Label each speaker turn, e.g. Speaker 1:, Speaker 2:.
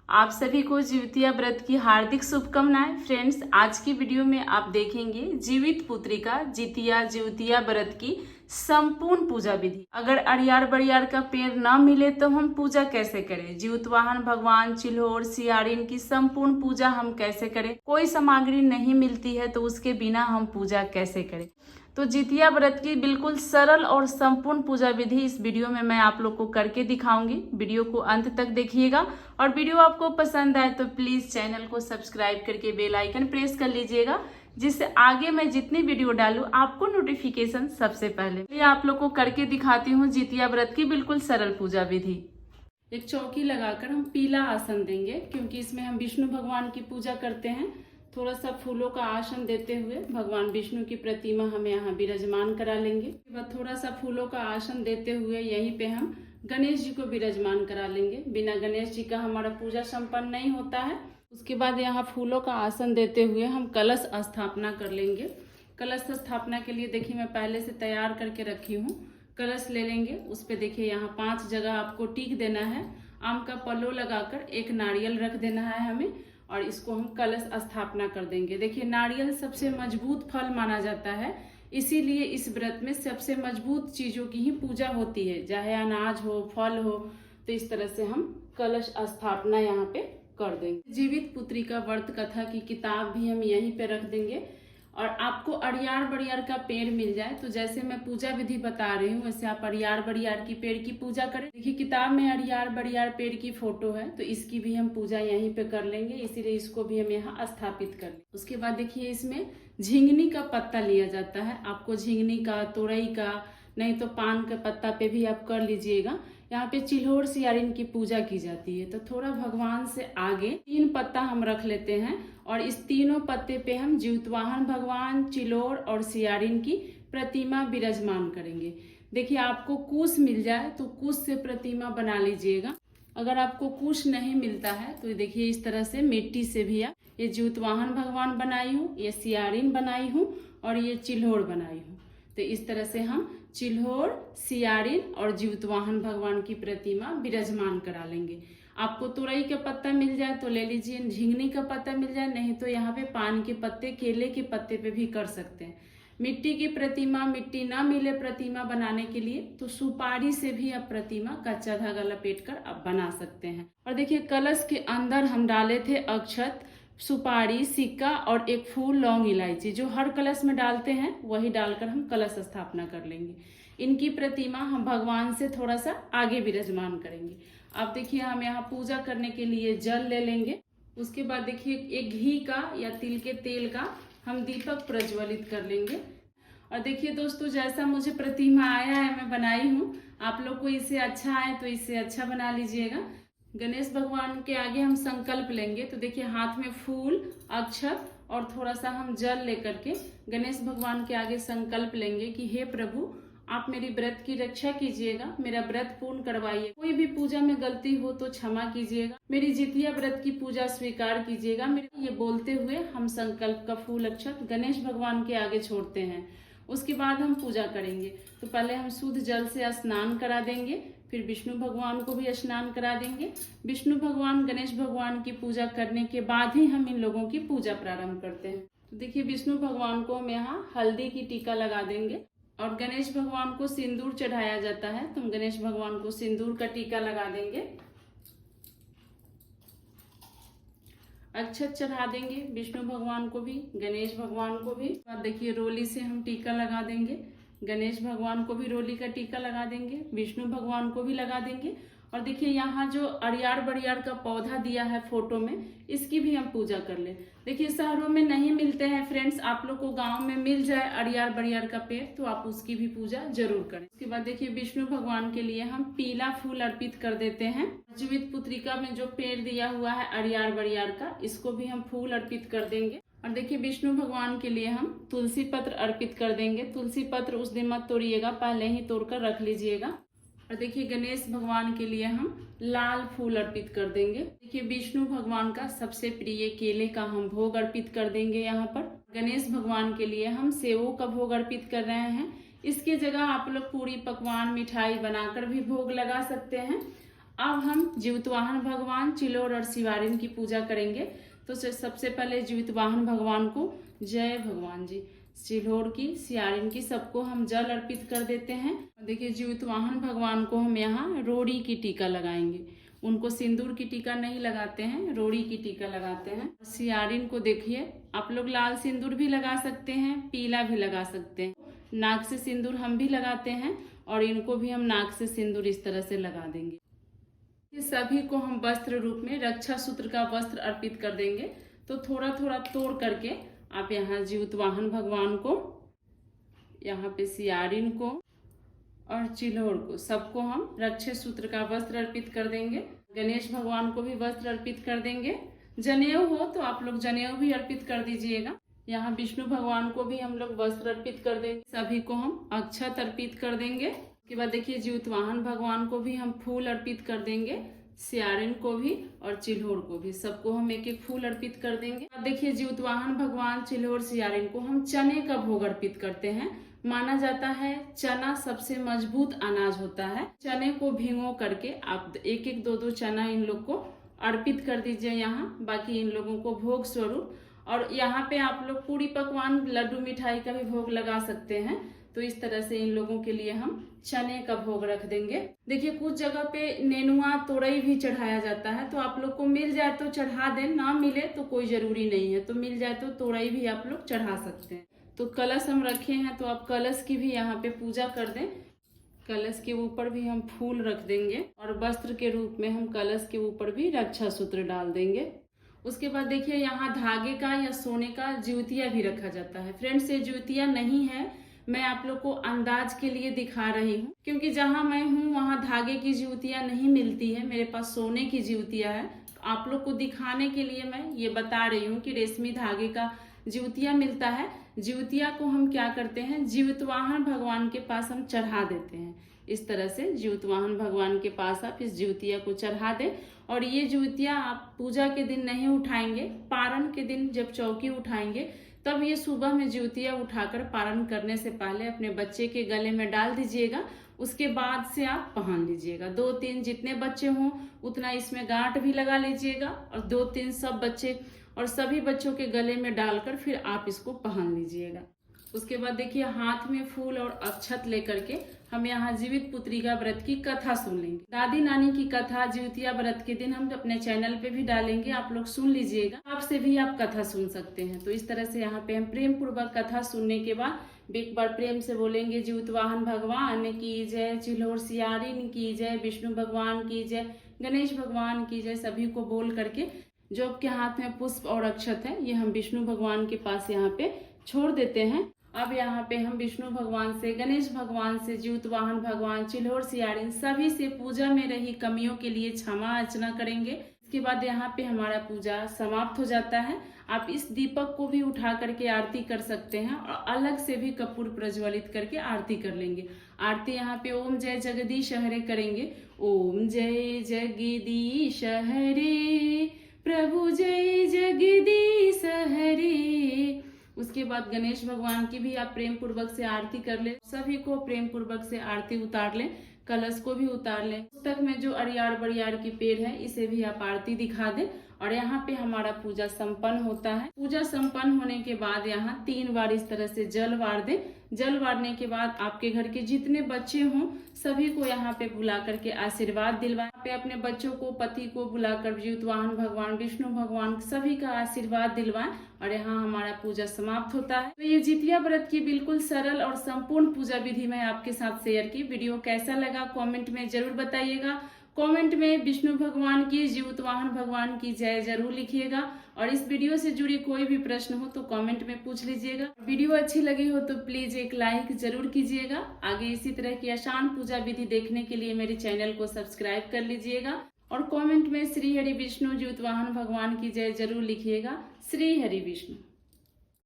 Speaker 1: आप सभी को जिवितिया व्रत की हार्दिक शुभकामनाएं। फ्रेंड्स, आज की वीडियो में आप देखेंगे जीवित पुत्रिका जिवितिया व्रत की संपूर्ण पूजा विधि। अगर अड़ियार बड़ियार का पेड़ न मिले तो हम पूजा कैसे करें, जीवितवाहन भगवान चिल्होर सियारिन की संपूर्ण पूजा हम कैसे करें, कोई सामग्री नहीं मिलती है तो उसके बिना हम पूजा कैसे करें। तो जितिया व्रत की बिल्कुल सरल और संपूर्ण पूजा विधि इस वीडियो में मैं आप लोग को करके दिखाऊंगी। वीडियो को अंत तक देखिएगा और वीडियो आपको पसंद आए तो प्लीज चैनल को सब्सक्राइब करके बेल आइकन प्रेस कर लीजिएगा, जिससे आगे मैं जितनी वीडियो डालूं आपको नोटिफिकेशन सबसे पहले। ये आप लोग को करके दिखाती हूँ जितिया व्रत की बिल्कुल सरल पूजा विधि। एक चौकी लगाकर हम पीला आसन देंगे, क्योंकि इसमें हम विष्णु भगवान की पूजा करते हैं। थोड़ा सा फूलों का आसन देते हुए भगवान विष्णु की प्रतिमा हम यहाँ विराजमान करा लेंगे। थोड़ा सा फूलों का आसन देते हुए यहीं पे हम गणेश जी को विराजमान करा लेंगे। बिना गणेश जी का हमारा पूजा संपन्न नहीं होता है। उसके बाद यहाँ फूलों का आसन देते हुए हम कलश स्थापना कर लेंगे। कलश स्थापना के लिए देखिए मैं पहले से तैयार करके रखी हूँ। कलश ले लेंगे, उस पर देखिए यहाँ 5 जगह आपको टीक देना है। आम का पल्लो लगाकर एक नारियल रख देना है हमें, और इसको हम कलश स्थापना कर देंगे। देखिए नारियल सबसे मजबूत फल माना जाता है, इसीलिए इस व्रत में सबसे मजबूत चीजों की ही पूजा होती है, चाहे अनाज हो फल हो। तो इस तरह से हम कलश स्थापना यहाँ पे कर देंगे। जीवित पुत्रिका व्रत कथा की किताब भी हम यहीं पे रख देंगे। और आपको अड़ियार बड़ियार का पेड़ मिल जाए तो जैसे मैं पूजा विधि बता रही हूँ वैसे आप अड़ियार बड़ियार की पेड़ की पूजा करें। देखिए किताब में अड़ियार बड़ियार पेड़ की फोटो है, तो इसकी भी हम पूजा यहीं पे कर लेंगे, इसीलिए इसको भी हम यहाँ स्थापित कर लेंगे। उसके बाद देखिए इसमें झिंगनी का पत्ता लिया जाता है। आपको झिंगनी का, तोरई का, नहीं तो पान के पत्ता पे भी आप कर लीजिएगा। यहाँ पे चिल्होर सियारिन की पूजा की जाती है, तो थोड़ा भगवान से आगे 3 पत्ता हम रख लेते हैं और इस तीनों पत्ते पे हम जीवितवाहन भगवान चिल्होर और सियारिन की प्रतिमा विराजमान करेंगे। देखिए आपको कुश मिल जाए तो कुश से प्रतिमा बना लीजिएगा। अगर आपको कुश नहीं मिलता है तो देखिए इस तरह से मिट्टी से भी आप, ये जीवितवाहन भगवान बनाई हूँ, ये सियारिन बनाई हूँ और ये चिल्होर बनाई हूँ। तो इस तरह से हम चिल्होर सियारिन और जीवितवाहन भगवान की प्रतिमा विराजमान करा लेंगे। आपको तुरई का पत्ता मिल जाए तो ले लीजिए, झिंगनी का पत्ता मिल जाए, नहीं तो यहाँ पे पान के पत्ते, केले के पत्ते पे भी कर सकते हैं। मिट्टी की प्रतिमा, मिट्टी ना मिले प्रतिमा बनाने के लिए तो सुपारी से भी आप प्रतिमा कच्चा धागा लपेट कर आप बना सकते हैं। और देखिए कलश के अंदर हम डाले थे अक्षत, सुपारी, सिक्का और एक फूल, लौंग, इलायची, जो हर कलश में डालते हैं वही डालकर हम कलश स्थापना कर लेंगे। इनकी प्रतिमा हम भगवान से थोड़ा सा आगे विराजमान करेंगे। अब देखिए हम यहाँ पूजा करने के लिए जल ले लेंगे। उसके बाद देखिए एक घी का या तिल के तेल का हम दीपक प्रज्वलित कर लेंगे। और देखिए दोस्तों, जैसा मुझे प्रतिमा आया है मैं बनाई हूँ, आप लोग को इससे अच्छा आए तो इससे अच्छा बना लीजिएगा। गणेश भगवान के आगे हम संकल्प लेंगे, तो देखिए हाथ में फूल, अक्षत और थोड़ा सा हम जल लेकर के गणेश भगवान के आगे संकल्प लेंगे कि हे प्रभु, आप मेरी व्रत की रक्षा कीजिएगा, मेरा व्रत पूर्ण करवाइए, कोई भी पूजा में गलती हो तो क्षमा कीजिएगा, मेरी जितिया व्रत की पूजा स्वीकार कीजिएगा। मेरे ये बोलते हुए हम संकल्प का फूल अक्षत गणेश भगवान के आगे छोड़ते हैं। उसके बाद हम पूजा करेंगे। तो पहले हम शुद्ध जल से स्नान करा देंगे, फिर विष्णु भगवान को भी स्नान करा देंगे। विष्णु भगवान, गणेश भगवान की पूजा करने के बाद ही हम इन लोगों की पूजा प्रारंभ करते हैं। तो देखिए विष्णु भगवान को हम यहाँ हल्दी की टीका लगा देंगे और गणेश भगवान को सिंदूर चढ़ाया जाता है, तो हम गणेश भगवान को सिंदूर का टीका लगा देंगे। अक्षत चढ़ा देंगे विष्णु भगवान को भी, गणेश भगवान को भी। और देखिए रोली से हम टीका लगा देंगे, गणेश भगवान को भी रोली का टीका लगा देंगे, विष्णु भगवान को भी लगा देंगे। और देखिए यहाँ जो अड़ियार बड़ियार का पौधा दिया है फोटो में, इसकी भी हम पूजा कर ले। देखिए शहरों में नहीं मिलते हैं फ्रेंड्स, आप लोग को गांव में मिल जाए अड़ियार बड़ियार का पेड़ तो आप उसकी भी पूजा जरूर करें। उसके बाद देखिए विष्णु भगवान के लिए हम पीला फूल अर्पित कर देते हैं। जीवित पुत्रिका में जो पेड़ दिया हुआ है अड़ियार बड़ियार का, इसको भी हम फूल अर्पित कर देंगे। और देखिए विष्णु भगवान के लिए हम तुलसी पत्र अर्पित कर देंगे। तुलसी पत्र उस दिन मत तोड़िएगा, पहले ही तोड़कर रख लीजिएगा। और देखिए गणेश भगवान के लिए हम लाल फूल अर्पित कर देंगे। देखिए विष्णु भगवान का सबसे प्रिय केले का हम भोग अर्पित कर देंगे। यहाँ पर गणेश भगवान के लिए हम सेवों का भोग अर्पित कर रहे हैं। इसकी जगह आप लोग पूरी पकवान, मिठाई बनाकर भी भोग लगा सकते हैं। अब हम जीवितवाहन भगवान चिल्होर और शिवारिन की पूजा करेंगे। तो सबसे पहले जीवितवाहन भगवान को जय भगवान जी, चिल्होर की, शियारिन की, सबको हम जल अर्पित कर देते हैं। देखिए जीवितवाहन भगवान को हम यहाँ रोड़ी की टीका लगाएंगे। उनको सिंदूर की टीका नहीं लगाते हैं, रोड़ी की टीका लगाते हैं। शियारिन को देखिए आप लोग लाल सिंदूर भी लगा सकते हैं, पीला भी लगा सकते हैं। नाक से सिंदूर हम भी लगाते हैं और इनको भी हम नाक से सिंदूर इस तरह से लगा देंगे। ये सभी को हम वस्त्र रूप में रक्षा सूत्र का वस्त्र अर्पित कर देंगे। तो थोड़ा थोड़ा तोड़ करके आप यहाँ जीवितवाहन भगवान को, यहाँ पे शियारिन को और चिल्होर को, सबको हम रक्षा सूत्र का वस्त्र अर्पित कर देंगे। गणेश भगवान को भी वस्त्र अर्पित कर देंगे। जनेऊ हो तो आप लोग जनेऊ भी अर्पित कर दीजिएगा। यहाँ विष्णु भगवान को भी हम लोग वस्त्र अर्पित कर देंगे। सभी को हम अक्षत अर्पित कर देंगे। उसके बाद देखिए जीवितवाहन भगवान को भी हम फूल अर्पित कर देंगे, शियारिन को भी और चिल्होर को भी, सबको हम एक एक फूल अर्पित कर देंगे। अब देखिए जीवितवाहन भगवान, चिल्होर, शियारिन को हम चने का भोग अर्पित करते हैं। माना जाता है चना सबसे मजबूत अनाज होता है। चने को भिगो करके आप एक एक दो दो चना इन लोग को अर्पित कर दीजिए यहाँ, बाकी इन लोगों को भोग स्वरूप। और यहाँ पे आप लोग पूरी पकवान, लड्डू, मिठाई का भी भोग लगा सकते हैं। तो इस तरह से इन लोगों के लिए हम चने का भोग रख देंगे। देखिए कुछ जगह पे नेनुआ, तोरई भी चढ़ाया जाता है, तो आप लोग को मिल जाए तो चढ़ा दें, ना मिले तो कोई जरूरी नहीं है। तो मिल जाए तो तोरई भी आप लोग चढ़ा सकते हैं। तो कलश हम रखे हैं तो आप कलश की भी यहाँ पे पूजा कर दें। कलश के ऊपर भी हम फूल रख देंगे और वस्त्र के रूप में हम कलश के ऊपर भी रक्षा सूत्र डाल देंगे। उसके बाद देखिए यहाँ धागे का या सोने का ज्योतिया भी रखा जाता है। फ्रेंड्स ये ज्योतिया नहीं है, मैं आप लोग को अंदाज के लिए दिखा रही हूँ, क्योंकि जहाँ मैं हूँ वहाँ धागे की ज्योतिया नहीं मिलती है। मेरे पास सोने की ज्योतिया है। आप लोग को दिखाने के लिए मैं ये बता रही हूँ कि रेशमी धागे का ज्योतिया मिलता है। ज्योतिया को हम क्या करते हैं, जीवितवाहन भगवान के पास हम चढ़ा देते हैं। इस तरह से जीवितवाहन भगवान के पास आप इस ज्योतिया को चढ़ा दें। और ये ज्योतिया आप पूजा के दिन नहीं उठाएंगे, पारण के दिन जब चौकी उठाएंगे तब ये सुबह में ज्योतिया उठाकर पारण करने से पहले अपने बच्चे के गले में डाल दीजिएगा। उसके बाद से आप पहन लीजिएगा। 2-3 जितने बच्चे हों उतना इसमें गांठ भी लगा लीजिएगा और 2-3 सब बच्चे और सभी बच्चों के गले में डालकर फिर आप इसको पहन लीजिएगा। उसके बाद देखिए हाथ में फूल और अक्षत लेकर के हम यहाँ जीवित पुत्रिका व्रत की कथा सुन लेंगे। दादी नानी की कथा ज्योतिया व्रत के दिन हम अपने चैनल पे भी डालेंगे, आप लोग सुन लीजिएगा। आपसे भी आप कथा सुन सकते हैं। तो इस तरह से यहाँ पे हम प्रेम पूर्वक कथा सुनने के बाद एक बार प्रेम से बोलेंगे जीवितवाहन भगवान की जय, चिल्होर शियारिन की जय, विष्णु भगवान की जय, गणेश भगवान की जय। सभी को बोल करके जो आपके हाथ में पुष्प और अक्षत है ये हम विष्णु भगवान के पास यहाँ पे छोड़ देते हैं। अब यहाँ पे हम विष्णु भगवान से, गणेश भगवान से, जीवितवाहन भगवान, चिल्होर शियारिन सभी से पूजा में रही कमियों के लिए क्षमा अर्चना करेंगे। इसके बाद यहाँ पे हमारा पूजा समाप्त हो जाता है। आप इस दीपक को भी उठा करके आरती कर सकते हैं और अलग से भी कपूर प्रज्वलित करके आरती कर लेंगे। आरती यहाँ पे ओम जय जगदीश हरे करेंगे। ओम जय जगदीश हरे, प्रभु जय जगदीश हरे। उसके बाद गणेश भगवान की भी आप प्रेम पूर्वक से आरती कर लें। सभी को प्रेम पूर्वक से आरती उतार लें, कलश को भी उतार लें। पुस्तक में जो अरियार बरियार की पेड़ है इसे भी आप आरती दिखा दें। और यहाँ पे हमारा पूजा संपन्न होता है। पूजा संपन्न होने के बाद यहाँ 3 बार इस तरह से जल वार दें। जल वारने के बाद आपके घर के जितने बच्चे हों सभी को यहाँ पे बुला करके आशीर्वाद दिलवाएं। पे अपने बच्चों को, पति को बुलाकर जीवितवाहन भगवान, विष्णु भगवान सभी का आशीर्वाद दिलवाएं। और यहाँ हमारा पूजा समाप्त होता है। तो ये जितिया व्रत की बिल्कुल सरल और संपूर्ण पूजा विधि मैं आपके साथ शेयर की। वीडियो कैसा लगा कमेंट में जरूर बताइएगा। कमेंट में विष्णु भगवान की, जीवितवाहन भगवान की जय जरूर लिखिएगा। और इस वीडियो से जुड़ी कोई भी प्रश्न हो तो कमेंट में पूछ लीजिएगा। वीडियो अच्छी लगी हो तो प्लीज एक लाइक जरूर कीजिएगा। आगे इसी तरह की आसान पूजा विधि देखने के लिए मेरे चैनल को सब्सक्राइब कर लीजिएगा। और कमेंट में श्री हरि विष्णु जीवितवाहन भगवान की जय जरूर लिखिएगा। श्री हरि विष्णु।